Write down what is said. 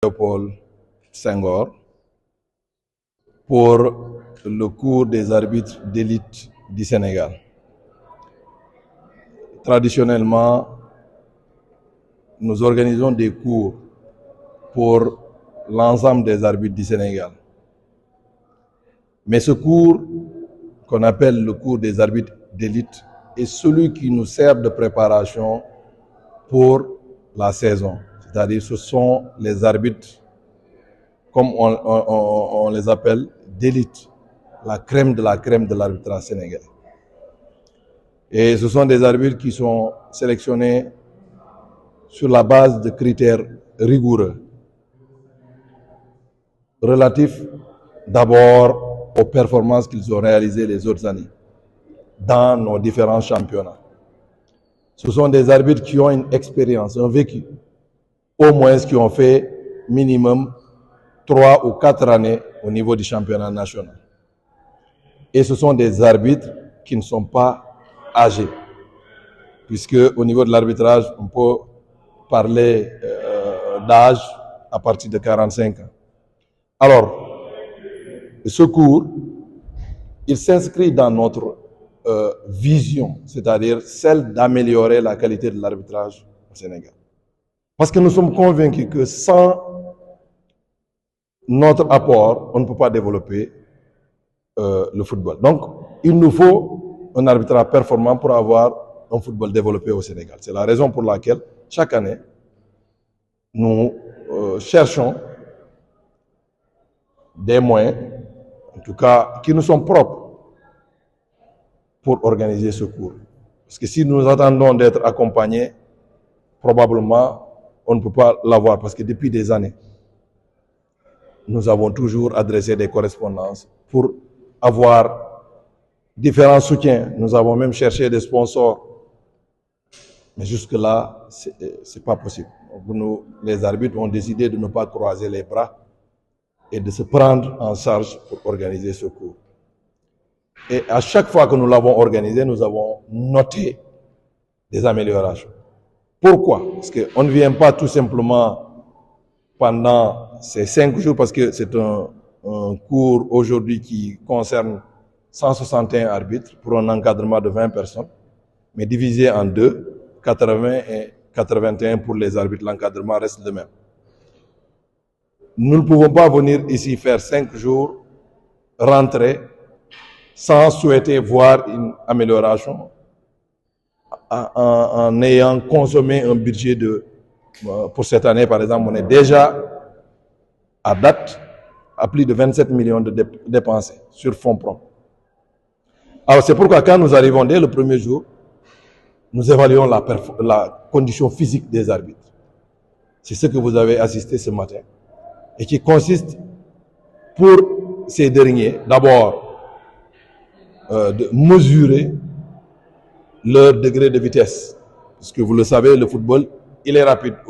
Léopold Senghor pour le cours des arbitres d'élite du Sénégal. Traditionnellement, nous organisons des cours pour l'ensemble des arbitres du Sénégal. Mais ce cours, qu'on appelle le cours des arbitres d'élite, est celui qui nous sert de préparation pour la saison. C'est-à-dire ce sont les arbitres, comme on les appelle, d'élite, la crème de l'arbitrage sénégalais. Et ce sont des arbitres qui sont sélectionnés sur la base de critères rigoureux, relatifs d'abord aux performances qu'ils ont réalisées les autres années dans nos différents championnats. Ce sont des arbitres qui ont une expérience, un vécu, au moins qui ont fait minimum 3 ou 4 années au niveau du championnat national. Et ce sont des arbitres qui ne sont pas âgés, puisque au niveau de l'arbitrage, on peut parler d'âge à partir de 45 ans. Alors, ce cours, il s'inscrit dans notre vision, c'est-à-dire celle d'améliorer la qualité de l'arbitrage au Sénégal. Parce que nous sommes convaincus que sans notre apport, on ne peut pas développer le football. Donc, il nous faut un arbitrage performant pour avoir un football développé au Sénégal. C'est la raison pour laquelle, chaque année, nous cherchons des moyens, en tout cas, qui nous sont propres pour organiser ce cours. Parce que si nous attendons d'être accompagnés, probablement, on ne peut pas l'avoir. Parce que depuis des années, nous avons toujours adressé des correspondances pour avoir différents soutiens. Nous avons même cherché des sponsors. Mais jusque-là, ce n'est pas possible. Nous, les arbitres ont décidé de ne pas croiser les bras et de se prendre en charge pour organiser ce cours. Et à chaque fois que nous l'avons organisé, nous avons noté des améliorations. Pourquoi? Parce qu'on ne vient pas tout simplement pendant ces 5 jours, parce que c'est un cours aujourd'hui qui concerne 161 arbitres pour un encadrement de 20 personnes, mais divisé en 2, 80 et 81 pour les arbitres. L'encadrement reste le même. Nous ne pouvons pas venir ici faire 5 jours, rentrer, sans souhaiter voir une amélioration, en ayant consommé un budget pour cette année, par exemple, on est déjà à date à plus de 27 millions de dépensés sur fonds propres. Alors c'est pourquoi quand nous arrivons dès le premier jour, nous évaluons la condition physique des arbitres. C'est ce que vous avez assisté ce matin et qui consiste pour ces derniers, d'abord, de mesurer leur degré de vitesse. Parce que vous le savez, le football, il est rapide.